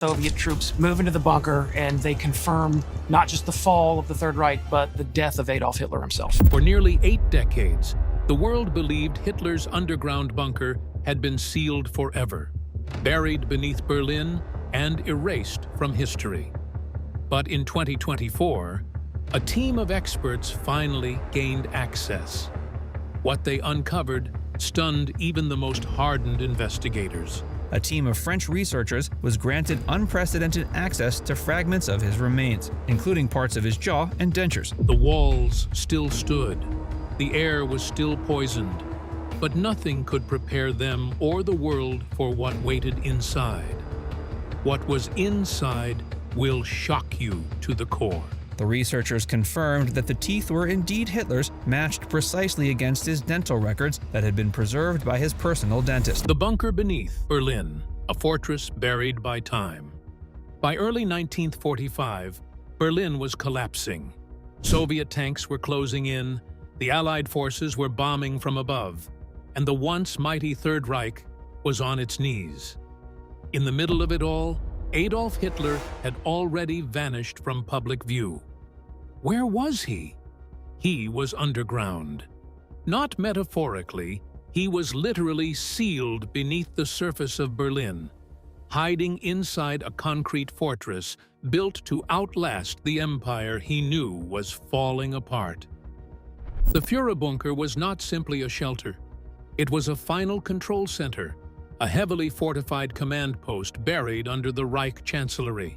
Soviet troops move into the bunker and they confirm not just the fall of the Third Reich, but the death of Adolf Hitler himself. For nearly 8 decades, the world believed Hitler's underground bunker had been sealed forever, buried beneath Berlin and erased from history. But in 2024, a team of experts finally gained access. What they uncovered stunned even the most hardened investigators. A team of French researchers was granted unprecedented access to fragments of his remains, including parts of his jaw and dentures. The walls still stood. The air was still poisoned. But nothing could prepare them or the world for what waited inside. What was inside will shock you to the core. The researchers confirmed that the teeth were indeed Hitler's, matched precisely against his dental records that had been preserved by his personal dentist. The bunker beneath Berlin, a fortress buried by time. By early 1945, Berlin was collapsing. Soviet tanks were closing in, the Allied forces were bombing from above, and the once mighty Third Reich was on its knees. In the middle of it all, Adolf Hitler had already vanished from public view. Where was he? He was underground. Not metaphorically, he was literally sealed beneath the surface of Berlin, hiding inside a concrete fortress built to outlast the empire he knew was falling apart. The Führerbunker was not simply a shelter. It was a final control center, a heavily fortified command post buried under the Reich Chancellery.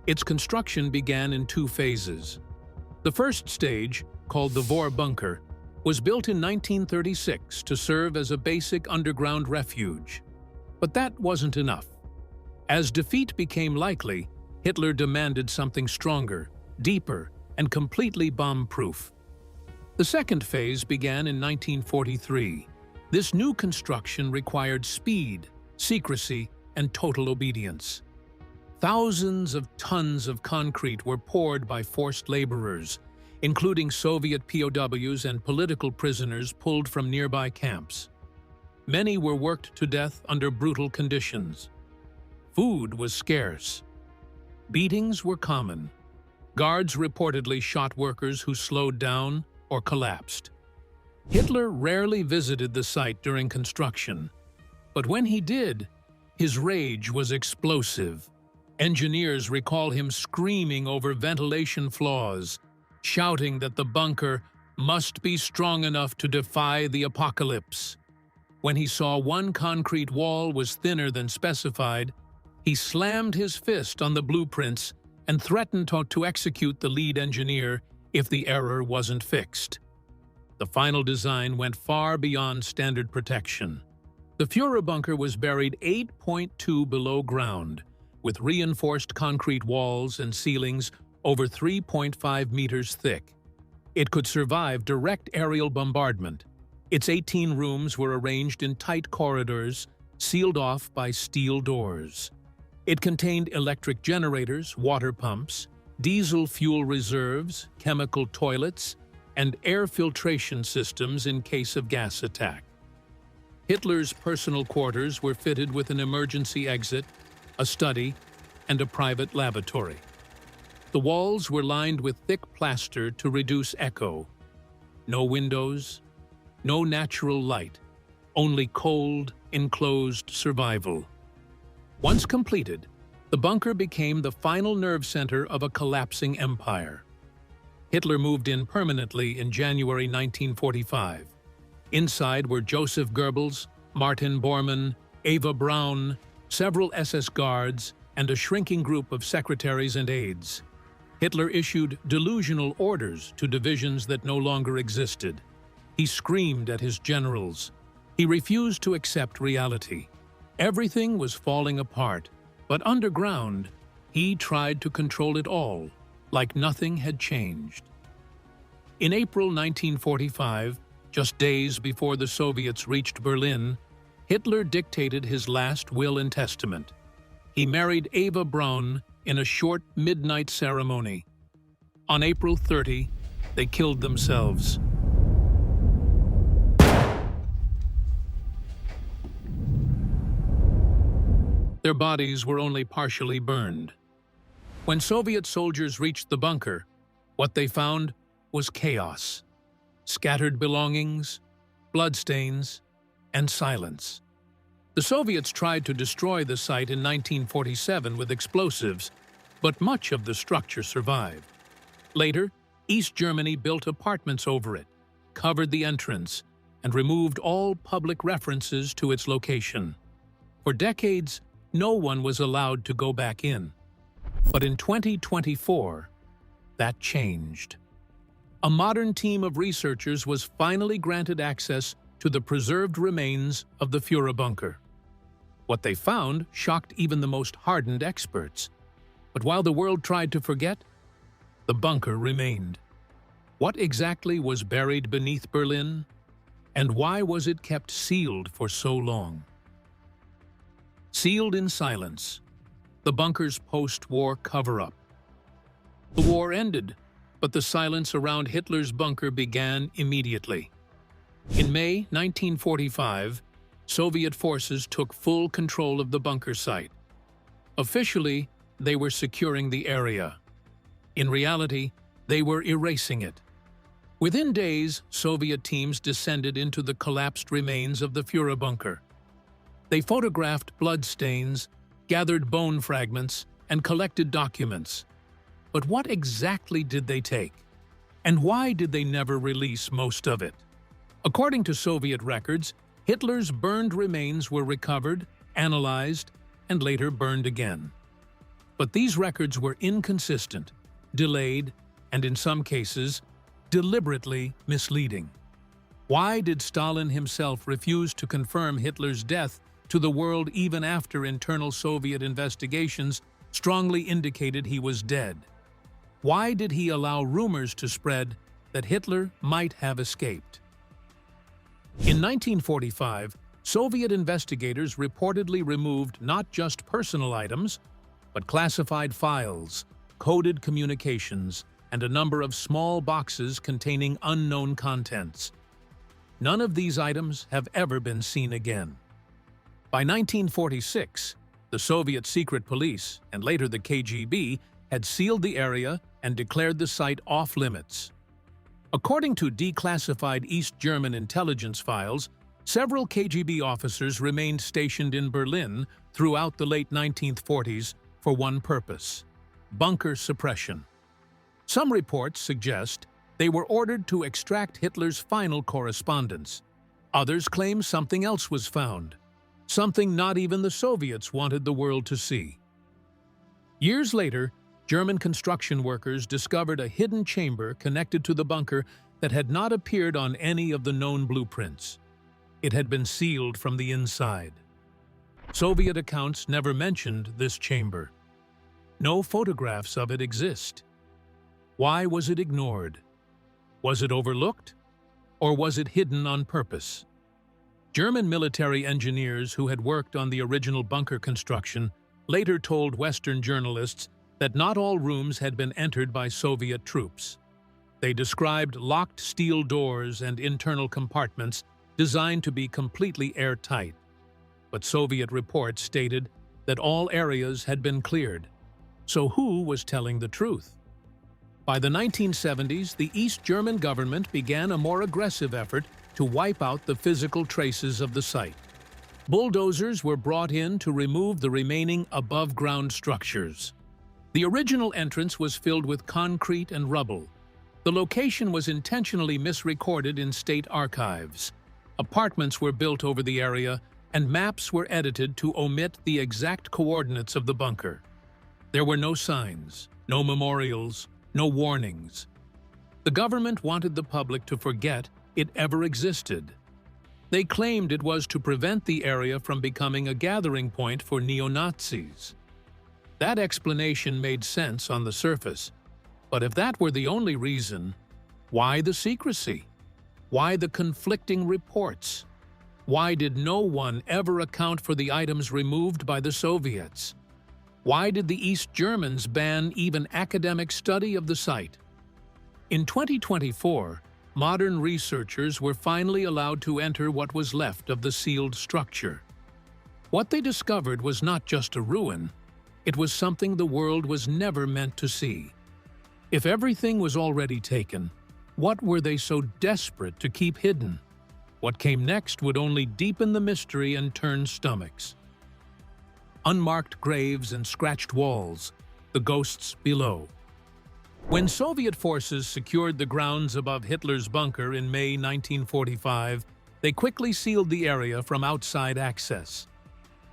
Its construction began in 2 phases. The first stage, called the Vorbunker, was built in 1936 to serve as a basic underground refuge. But that wasn't enough. As defeat became likely, Hitler demanded something stronger, deeper, and completely bomb-proof. The second phase began in 1943. This new construction required speed, secrecy, and total obedience. Thousands of tons of concrete were poured by forced laborers, including Soviet POWs and political prisoners pulled from nearby camps. Many were worked to death under brutal conditions. Food was scarce. Beatings were common. Guards reportedly shot workers who slowed down or collapsed. Hitler rarely visited the site during construction, but when he did, his rage was explosive. Engineers recall him screaming over ventilation flaws, shouting that the bunker must be strong enough to defy the apocalypse. When he saw one concrete wall was thinner than specified, he slammed his fist on the blueprints and threatened to execute the lead engineer if the error wasn't fixed. The final design went far beyond standard protection. The Führerbunker was buried 8.2 below ground, with reinforced concrete walls and ceilings over 3.5 meters thick. It could survive direct aerial bombardment. Its 18 rooms were arranged in tight corridors, sealed off by steel doors. It contained electric generators, water pumps, diesel fuel reserves, chemical toilets, and air filtration systems in case of gas attack. Hitler's personal quarters were fitted with an emergency exit, a study, and a private lavatory. The walls were lined with thick plaster to reduce echo. No windows, no natural light, only cold, enclosed survival. Once completed, the bunker became the final nerve center of a collapsing empire. Hitler moved in permanently in January 1945. Inside were Joseph Goebbels, Martin Bormann, Eva Braun, several SS guards, and a shrinking group of secretaries and aides. Hitler issued delusional orders to divisions that no longer existed. He screamed at his generals. He refused to accept reality. Everything was falling apart, but underground, he tried to control it all, like nothing had changed. In April 1945, just days before the Soviets reached Berlin, Hitler dictated his last will and testament. He married Eva Braun in a short midnight ceremony. On April 30, they killed themselves. Their bodies were only partially burned. When Soviet soldiers reached the bunker, what they found was chaos, scattered belongings, bloodstains, and silence. The Soviets tried to destroy the site in 1947 with explosives, but much of the structure survived. Later, East Germany built apartments over it, covered the entrance, and removed all public references to its location. For decades, no one was allowed to go back in. But in 2024, that changed. A modern team of researchers was finally granted access to the preserved remains of the Führer bunker. What they found shocked even the most hardened experts. But while the world tried to forget, the bunker remained. What exactly was buried beneath Berlin? And why was it kept sealed for so long? Sealed in silence, the bunker's post-war cover-up. The war ended, but the silence around Hitler's bunker began immediately. In May 1945, Soviet forces took full control of the bunker site. Officially, they were securing the area. In reality, they were erasing it. Within days, Soviet teams descended into the collapsed remains of the Führer bunker. They photographed bloodstains, gathered bone fragments, and collected documents. But what exactly did they take? And why did they never release most of it? According to Soviet records, Hitler's burned remains were recovered, analyzed, and later burned again. But these records were inconsistent, delayed, and in some cases, deliberately misleading. Why did Stalin himself refuse to confirm Hitler's death to the world even after internal Soviet investigations strongly indicated he was dead? Why did he allow rumors to spread that Hitler might have escaped? In 1945, Soviet investigators reportedly removed not just personal items, but classified files, coded communications, and a number of small boxes containing unknown contents. None of these items have ever been seen again. By 1946, the Soviet secret police, and later the KGB, had sealed the area and declared the site off-limits. According to declassified East German intelligence files, several KGB officers remained stationed in Berlin throughout the late 1940s for one purpose: bunker suppression. Some reports suggest they were ordered to extract Hitler's final correspondence. Others claim something else was found, something not even the Soviets wanted the world to see. Years later, German construction workers discovered a hidden chamber connected to the bunker that had not appeared on any of the known blueprints. It had been sealed from the inside. Soviet accounts never mentioned this chamber. No photographs of it exist. Why was it ignored? Was it overlooked? Or was it hidden on purpose? German military engineers who had worked on the original bunker construction later told Western journalists that not all rooms had been entered by Soviet troops. They described locked steel doors and internal compartments designed to be completely airtight. But Soviet reports stated that all areas had been cleared. So who was telling the truth? By the 1970s, the East German government began a more aggressive effort to wipe out the physical traces of the site. Bulldozers were brought in to remove the remaining above-ground structures. The original entrance was filled with concrete and rubble. The location was intentionally misrecorded in state archives. Apartments were built over the area, and maps were edited to omit the exact coordinates of the bunker. There were no signs, no memorials, no warnings. The government wanted the public to forget it ever existed. They claimed it was to prevent the area from becoming a gathering point for neo-Nazis. That explanation made sense on the surface, but if that were the only reason, why the secrecy? Why the conflicting reports? Why did no one ever account for the items removed by the Soviets? Why did the East Germans ban even academic study of the site? In 2024, modern researchers were finally allowed to enter what was left of the sealed structure. What they discovered was not just a ruin, it was something the world was never meant to see. If everything was already taken, what were they so desperate to keep hidden? What came next would only deepen the mystery and turn stomachs. Unmarked graves and scratched walls, the ghosts below. When Soviet forces secured the grounds above Hitler's bunker in May 1945, they quickly sealed the area from outside access.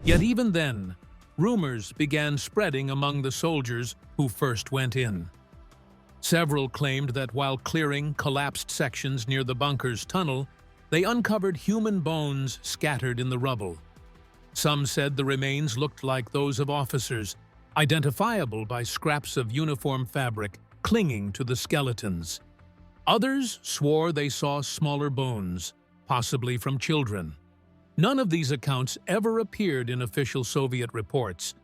Yet even then, rumors began spreading among the soldiers who first went in. Several claimed that while clearing collapsed sections near the bunker's tunnel, they uncovered human bones scattered in the rubble. Some said the remains looked like those of officers, identifiable by scraps of uniform fabric clinging to the skeletons. Others swore they saw smaller bones, possibly from children. None of these accounts ever appeared in official Soviet reports,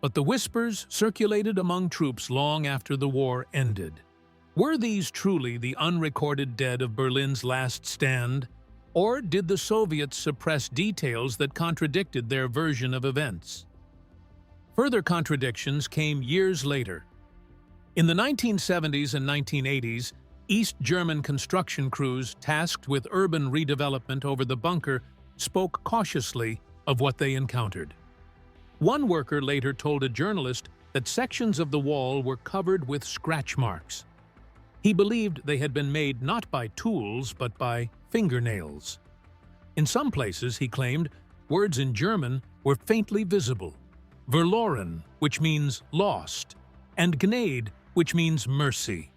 but the whispers circulated among troops long after the war ended. Were these truly the unrecorded dead of Berlin's last stand, or did the Soviets suppress details that contradicted their version of events? Further contradictions came years later. In the 1970s and 1980s, East German construction crews tasked with urban redevelopment over the bunker spoke cautiously of what they encountered. One worker later told a journalist that sections of the wall were covered with scratch marks. He believed they had been made not by tools but by fingernails. In some places, he claimed, words in German were faintly visible. Verloren, which means lost, and Gnade, which means mercy.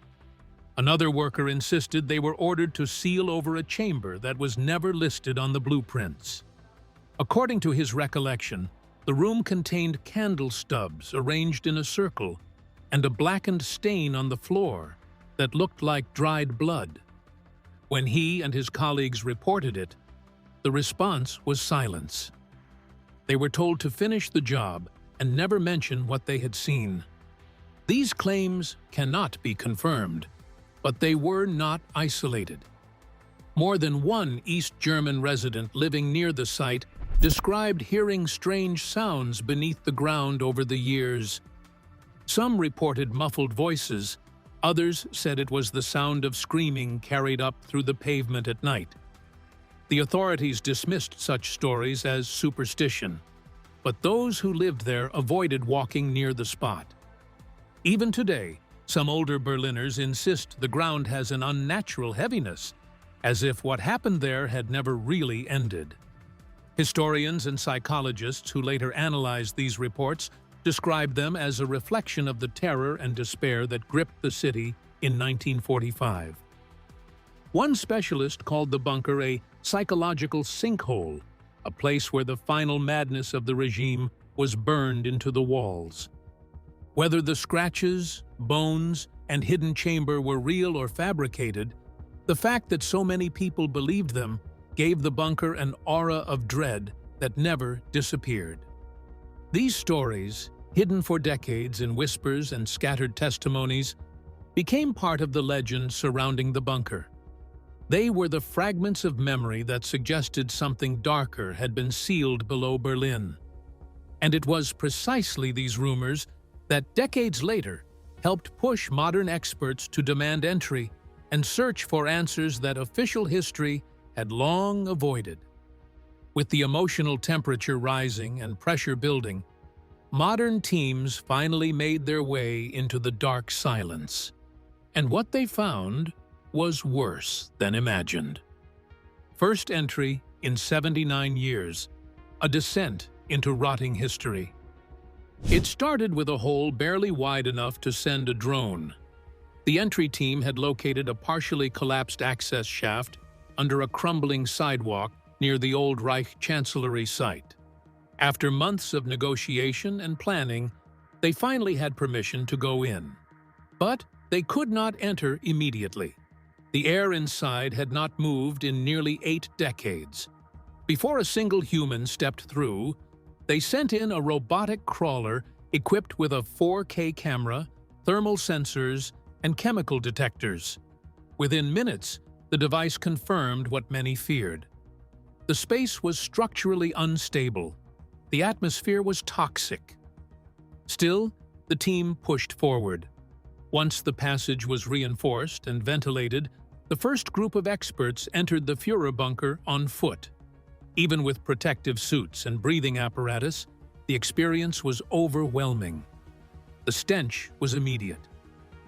Another worker insisted they were ordered to seal over a chamber that was never listed on the blueprints. According to his recollection, the room contained candle stubs arranged in a circle and a blackened stain on the floor that looked like dried blood. When he and his colleagues reported it, the response was silence. They were told to finish the job and never mention what they had seen. These claims cannot be confirmed, but they were not isolated. More than one East German resident living near the site described hearing strange sounds beneath the ground over the years. Some reported muffled voices, others said it was the sound of screaming carried up through the pavement at night. The authorities dismissed such stories as superstition, but those who lived there avoided walking near the spot. Even today, some older Berliners insist the ground has an unnatural heaviness, as if what happened there had never really ended. Historians and psychologists who later analyzed these reports described them as a reflection of the terror and despair that gripped the city in 1945. One specialist called the bunker a psychological sinkhole, a place where the final madness of the regime was burned into the walls. Whether the scratches, bones, and hidden chamber were real or fabricated, the fact that so many people believed them gave the bunker an aura of dread that never disappeared. These stories, hidden for decades in whispers and scattered testimonies, became part of the legend surrounding the bunker. They were the fragments of memory that suggested something darker had been sealed below Berlin. And it was precisely these rumors that decades later helped push modern experts to demand entry and search for answers that official history had long avoided. With the emotional temperature rising and pressure building, modern teams finally made their way into the dark silence. And what they found was worse than imagined. First entry in 79 years, a descent into rotting history. It started with a hole barely wide enough to send a drone. The entry team had located a partially collapsed access shaft under a crumbling sidewalk near the old Reich Chancellery site. After months of negotiation and planning, they finally had permission to go in. But they could not enter immediately. The air inside had not moved in nearly 8 decades. Before a single human stepped through, they sent in a robotic crawler equipped with a 4K camera, thermal sensors, and chemical detectors. Within minutes, the device confirmed what many feared. The space was structurally unstable. The atmosphere was toxic. Still, the team pushed forward. Once the passage was reinforced and ventilated, the first group of experts entered the Führer bunker on foot. Even with protective suits and breathing apparatus, the experience was overwhelming. The stench was immediate.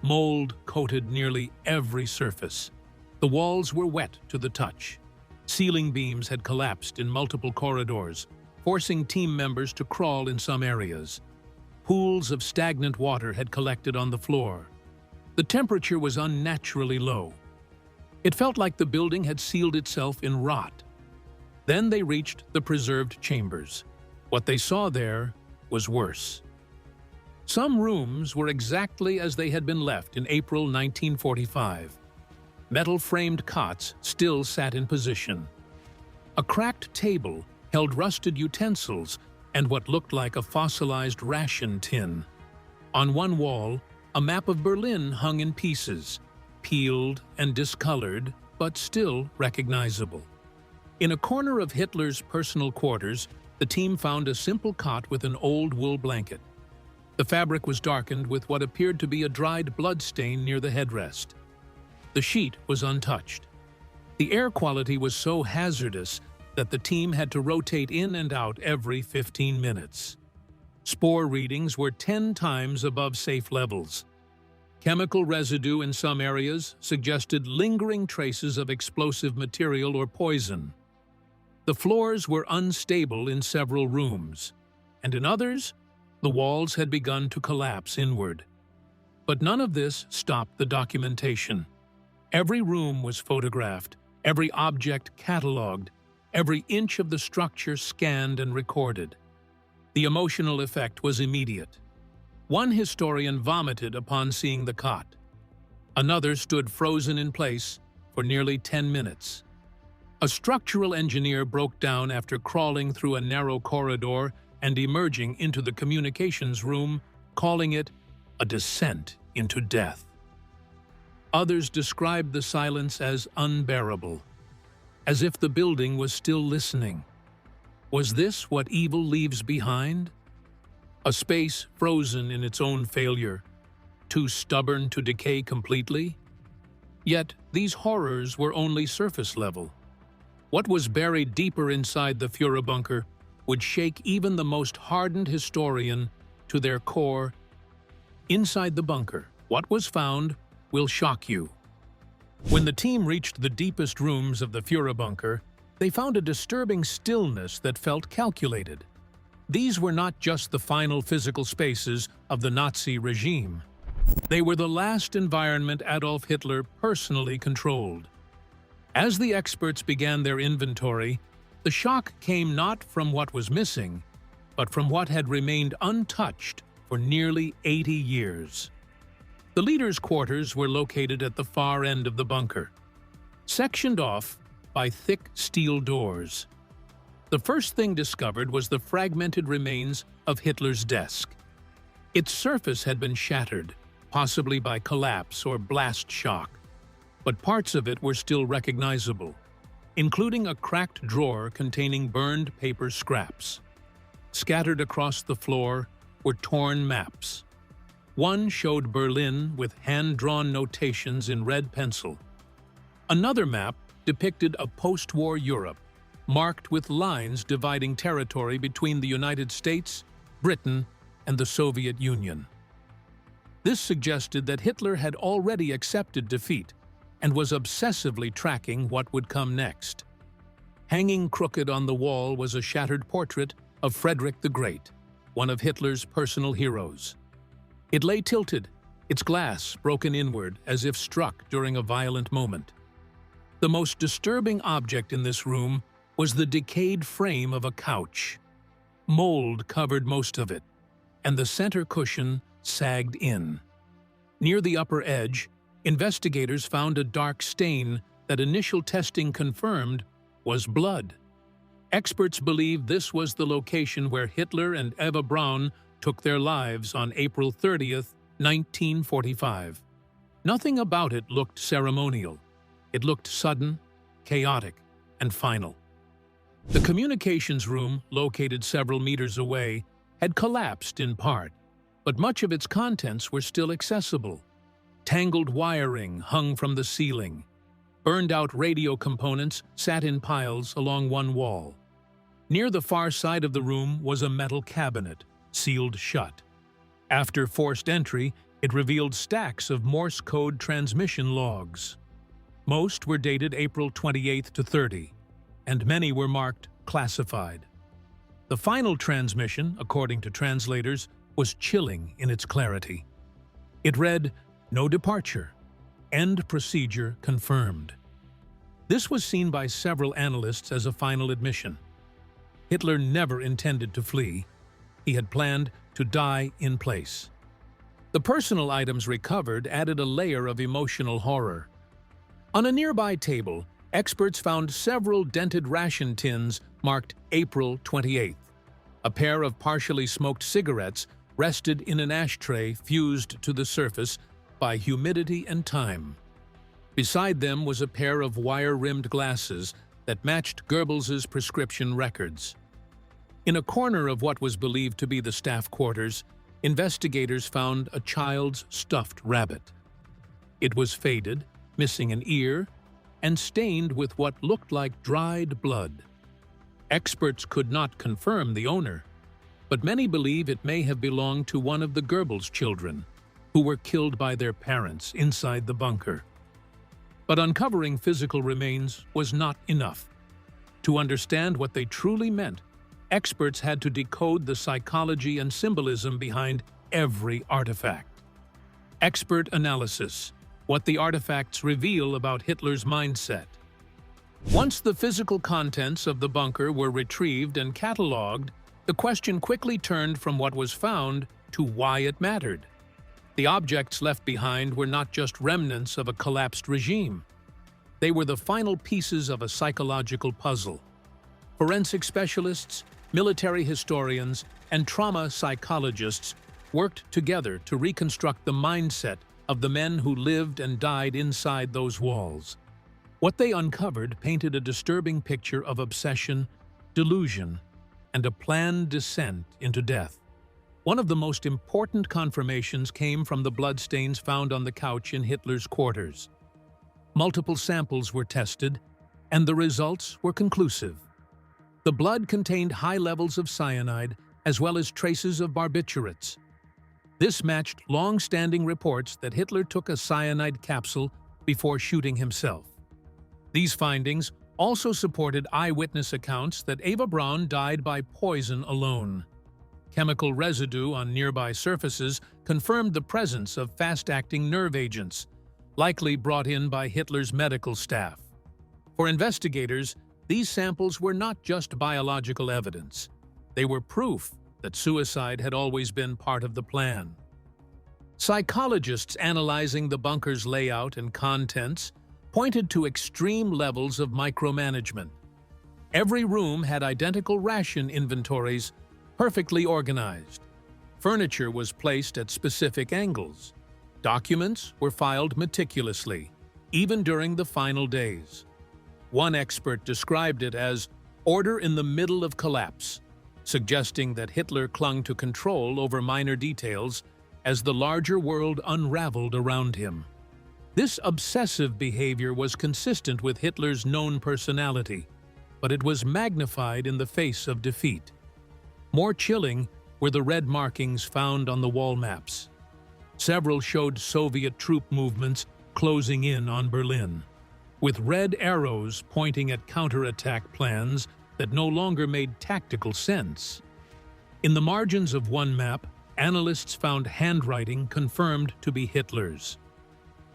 Mold coated nearly every surface. The walls were wet to the touch. Ceiling beams had collapsed in multiple corridors, forcing team members to crawl in some areas. Pools of stagnant water had collected on the floor. The temperature was unnaturally low. It felt like the building had sealed itself in rot. Then they reached the preserved chambers. What they saw there was worse. Some rooms were exactly as they had been left in April 1945. Metal-framed cots still sat in position. A cracked table held rusted utensils and what looked like a fossilized ration tin. On one wall, a map of Berlin hung in pieces, peeled and discolored, but still recognizable. In a corner of Hitler's personal quarters, the team found a simple cot with an old wool blanket. The fabric was darkened with what appeared to be a dried blood stain near the headrest. The sheet was untouched. The air quality was so hazardous that the team had to rotate in and out every 15 minutes. Spore readings were 10 times above safe levels. Chemical residue in some areas suggested lingering traces of explosive material or poison. The floors were unstable in several rooms, and in others, the walls had begun to collapse inward. But none of this stopped the documentation. Every room was photographed, every object catalogued, every inch of the structure scanned and recorded. The emotional effect was immediate. One historian vomited upon seeing the cot. Another stood frozen in place for nearly 10 minutes. A structural engineer broke down after crawling through a narrow corridor and emerging into the communications room, calling it a descent into death. Others described the silence as unbearable, as if the building was still listening. Was this what evil leaves behind? A space frozen in its own failure, too stubborn to decay completely? Yet these horrors were only surface level. What was buried deeper inside the Führer bunker would shake even the most hardened historian to their core. Inside the bunker, what was found will shock you. When the team reached the deepest rooms of the Führer bunker, they found a disturbing stillness that felt calculated. These were not just the final physical spaces of the Nazi regime. They were the last environment Adolf Hitler personally controlled. As the experts began their inventory, the shock came not from what was missing, but from what had remained untouched for nearly 80 years. The leaders' quarters were located at the far end of the bunker, sectioned off by thick steel doors. The first thing discovered was the fragmented remains of Hitler's desk. Its surface had been shattered, possibly by collapse or blast shock, but parts of it were still recognizable, including a cracked drawer containing burned paper scraps. Scattered across the floor were torn maps. One showed Berlin with hand-drawn notations in red pencil. Another map depicted a post-war Europe, marked with lines dividing territory between the United States, Britain, and the Soviet Union. This suggested that Hitler had already accepted defeat and was obsessively tracking what would come next. Hanging crooked on the wall was a shattered portrait of Frederick the Great, one of Hitler's personal heroes. It lay tilted, its glass broken inward as if struck during a violent moment. The most disturbing object in this room was the decayed frame of a couch. Mold covered most of it, and the center cushion sagged in. Near the upper edge, investigators found a dark stain that initial testing confirmed was blood. Experts believe this was the location where Hitler and Eva Braun took their lives on April 30th, 1945. Nothing about it looked ceremonial. It looked sudden, chaotic, and final. The communications room, located several meters away, had collapsed in part, but much of its contents were still accessible. Tangled wiring hung from the ceiling. Burned-out radio components sat in piles along one wall. Near the far side of the room was a metal cabinet, sealed shut. After forced entry, it revealed stacks of Morse code transmission logs. Most were dated April 28th to 30, and many were marked classified. The final transmission, according to translators, was chilling in its clarity. It read, "No departure. End procedure confirmed." This was seen by several analysts as a final admission. Hitler never intended to flee. He had planned to die in place. The personal items recovered added a layer of emotional horror. On a nearby table, experts found several dented ration tins marked April 28th. A pair of partially smoked cigarettes rested in an ashtray fused to the surface by humidity and time. Beside them was a pair of wire-rimmed glasses that matched Goebbels's prescription records. In a corner of what was believed to be the staff quarters, investigators found a child's stuffed rabbit. It was faded, missing an ear, and stained with what looked like dried blood. Experts could not confirm the owner, but many believe it may have belonged to one of the Goebbels children, who were killed by their parents inside the bunker. But uncovering physical remains was not enough. To understand what they truly meant, experts had to decode the psychology and symbolism behind every artifact. Expert analysis: what the artifacts reveal about Hitler's mindset. Once the physical contents of the bunker were retrieved and catalogued, the question quickly turned from what was found to why it mattered. The objects left behind were not just remnants of a collapsed regime. They were the final pieces of a psychological puzzle. Forensic specialists, military historians, and trauma psychologists worked together to reconstruct the mindset of the men who lived and died inside those walls. What they uncovered painted a disturbing picture of obsession, delusion, and a planned descent into death. One of the most important confirmations came from the bloodstains found on the couch in Hitler's quarters. Multiple samples were tested, and the results were conclusive. The blood contained high levels of cyanide as well as traces of barbiturates. This matched long-standing reports that Hitler took a cyanide capsule before shooting himself. These findings also supported eyewitness accounts that Eva Braun died by poison alone. Chemical residue on nearby surfaces confirmed the presence of fast-acting nerve agents, likely brought in by Hitler's medical staff. For investigators, these samples were not just biological evidence. They were proof that suicide had always been part of the plan. Psychologists analyzing the bunker's layout and contents pointed to extreme levels of micromanagement. Every room had identical ration inventories, perfectly organized. Furniture was placed at specific angles. Documents were filed meticulously, even during the final days. One expert described it as order in the middle of collapse, suggesting that Hitler clung to control over minor details as the larger world unraveled around him. This obsessive behavior was consistent with Hitler's known personality, but it was magnified in the face of defeat. More chilling were the red markings found on the wall maps. Several showed Soviet troop movements closing in on Berlin, with red arrows pointing at counterattack plans that no longer made tactical sense. In the margins of one map, analysts found handwriting confirmed to be Hitler's.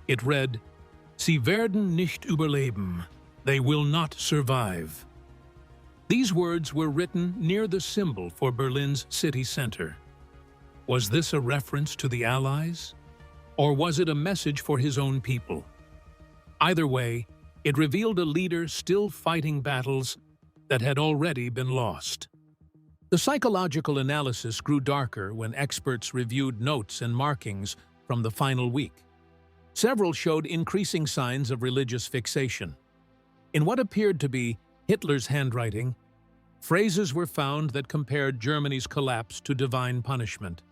It read, "Sie werden nicht überleben. They will not survive." These words were written near the symbol for Berlin's city center. Was this a reference to the Allies? Or was it a message for his own people? Either way, it revealed a leader still fighting battles that had already been lost. The psychological analysis grew darker when experts reviewed notes and markings from the final week. Several showed increasing signs of religious fixation. In what appeared to be Hitler's handwriting, phrases were found that compared Germany's collapse to divine punishment.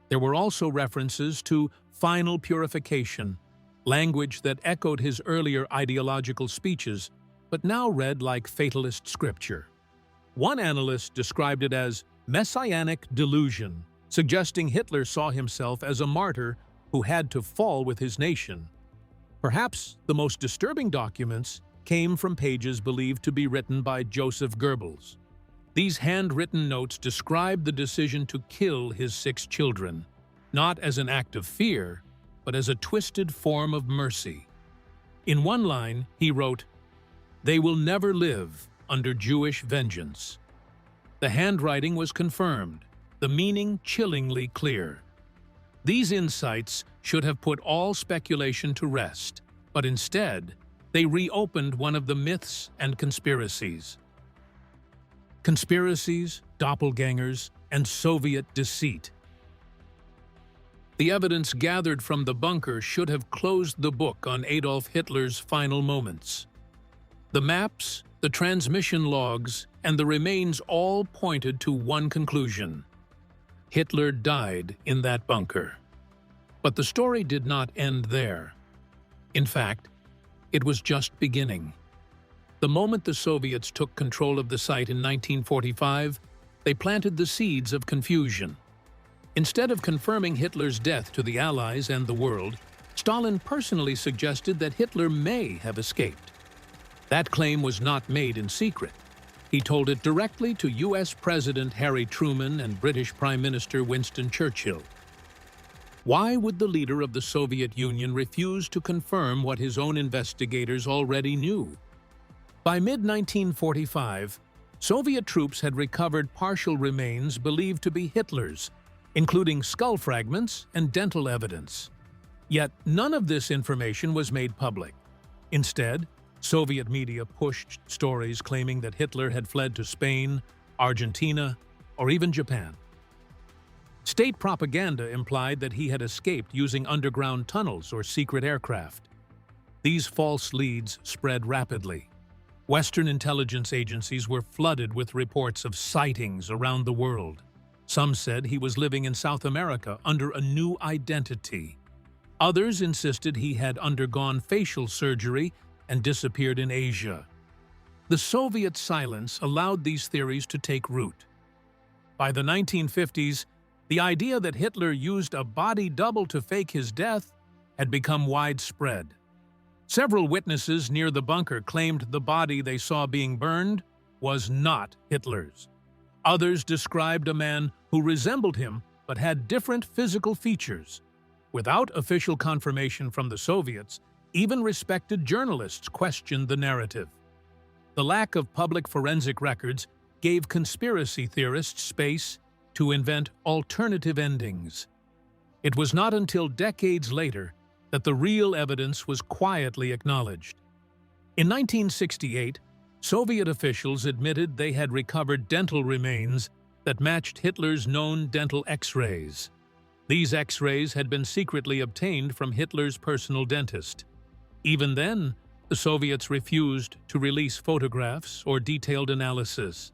There were also references to final purification, language that echoed his earlier ideological speeches, but now read like fatalist scripture. One analyst described it as messianic delusion, suggesting Hitler saw himself as a martyr who had to fall with his nation. Perhaps the most disturbing documents came from pages believed to be written by Joseph Goebbels. These handwritten notes describe the decision to kill his 6 children, not as an act of fear, but as a twisted form of mercy. In one line, he wrote, "They will never live under Jewish vengeance." The handwriting was confirmed, the meaning chillingly clear. These insights should have put all speculation to rest, but instead, they reopened one of the myths and conspiracies. Conspiracies, doppelgangers, and Soviet deceit. The evidence gathered from the bunker should have closed the book on Adolf Hitler's final moments. The maps, the transmission logs, and the remains all pointed to one conclusion: Hitler died in that bunker. But the story did not end there. In fact, it was just beginning. The moment the Soviets took control of the site in 1945, they planted the seeds of confusion. Instead of confirming Hitler's death to the Allies and the world, Stalin personally suggested that Hitler may have escaped. That claim was not made in secret. He told it directly to U.S. President Harry Truman and British Prime Minister Winston Churchill. Why would the leader of the Soviet Union refuse to confirm what his own investigators already knew? By mid-1945, Soviet troops had recovered partial remains believed to be Hitler's, including skull fragments and dental evidence. Yet none of this information was made public. Instead, Soviet media pushed stories claiming that Hitler had fled to Spain, Argentina, or even Japan. State propaganda implied that he had escaped using underground tunnels or secret aircraft. These false leads spread rapidly. Western intelligence agencies were flooded with reports of sightings around the world. Some said he was living in South America under a new identity. Others insisted he had undergone facial surgery and disappeared in Asia. The Soviet silence allowed these theories to take root. By the 1950s, the idea that Hitler used a body double to fake his death had become widespread. Several witnesses near the bunker claimed the body they saw being burned was not Hitler's. Others described a man who resembled him but had different physical features. Without official confirmation from the Soviets, even respected journalists questioned the narrative. The lack of public forensic records gave conspiracy theorists space to invent alternative endings. It was not until decades later that the real evidence was quietly acknowledged. In 1968, Soviet officials admitted they had recovered dental remains that matched Hitler's known dental X-rays. These X-rays had been secretly obtained from Hitler's personal dentist. Even then, the Soviets refused to release photographs or detailed analysis.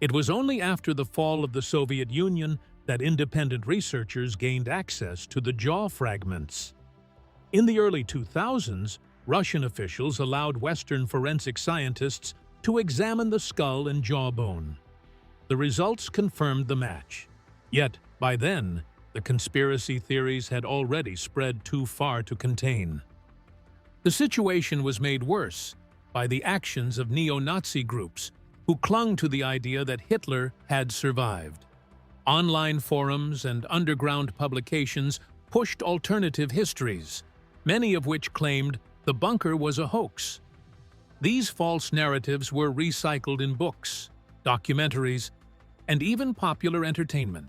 It was only after the fall of the Soviet Union that independent researchers gained access to the jaw fragments. In the early 2000s, Russian officials allowed Western forensic scientists to examine the skull and jawbone. The results confirmed the match. Yet, by then, the conspiracy theories had already spread too far to contain. The situation was made worse by the actions of neo-Nazi groups who clung to the idea that Hitler had survived. Online forums and underground publications pushed alternative histories, many of which claimed the bunker was a hoax. These false narratives were recycled in books, documentaries, and even popular entertainment.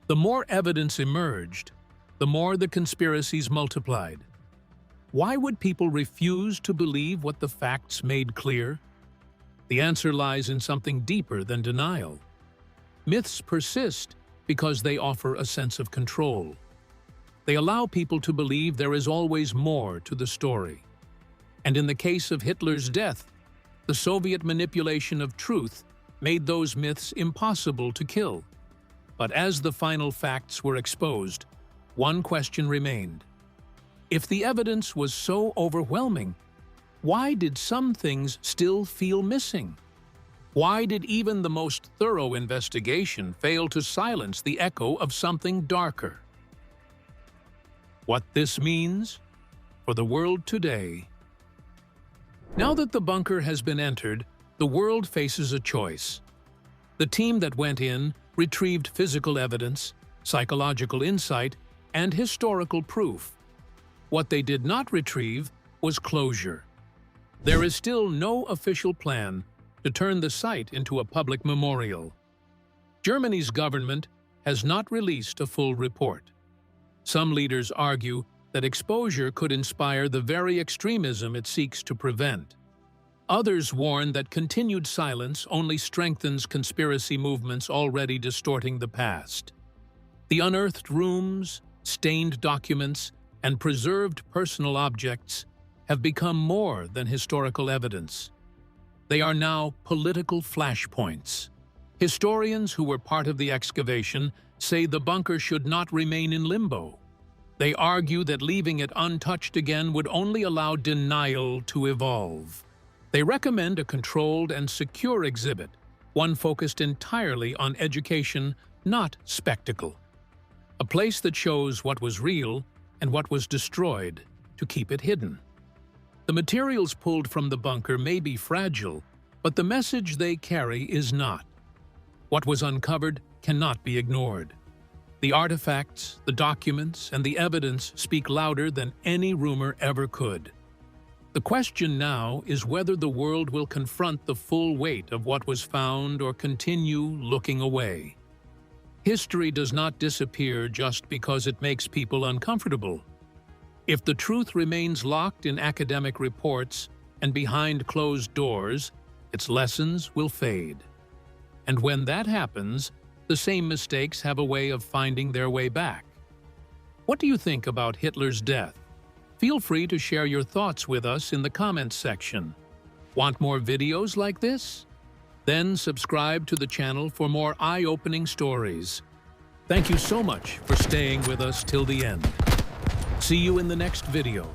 The more evidence emerged, the more the conspiracies multiplied. Why would people refuse to believe what the facts made clear? The answer lies in something deeper than denial. Myths persist because they offer a sense of control. They allow people to believe there is always more to the story. And in the case of Hitler's death, the Soviet manipulation of truth made those myths impossible to kill. But as the final facts were exposed, one question remained. If the evidence was so overwhelming, why did some things still feel missing? Why did even the most thorough investigation fail to silence the echo of something darker? What this means for the world today. Now that the bunker has been entered, the world faces a choice. The team that went in retrieved physical evidence, psychological insight, and historical proof. What they did not retrieve was closure. There is still no official plan to turn the site into a public memorial. Germany's government has not released a full report. Some leaders argue that exposure could inspire the very extremism it seeks to prevent. Others warn that continued silence only strengthens conspiracy movements already distorting the past. The unearthed rooms, stained documents, and preserved personal objects have become more than historical evidence. They are now political flashpoints. Historians who were part of the excavation say the bunker should not remain in limbo. They argue that leaving it untouched again would only allow denial to evolve. They recommend a controlled and secure exhibit, one focused entirely on education, not spectacle. A place that shows what was real and what was destroyed to keep it hidden. The materials pulled from the bunker may be fragile, but the message they carry is not. What was uncovered cannot be ignored. The artifacts, the documents, and the evidence speak louder than any rumor ever could. The question now is whether the world will confront the full weight of what was found or continue looking away. History does not disappear just because it makes people uncomfortable. If the truth remains locked in academic reports and behind closed doors, its lessons will fade. And when that happens, the same mistakes have a way of finding their way back. What do you think about Hitler's death? Feel free to share your thoughts with us in the comments section. Want more videos like this? Then subscribe to the channel for more eye-opening stories. Thank you so much for staying with us till the end. See you in the next video.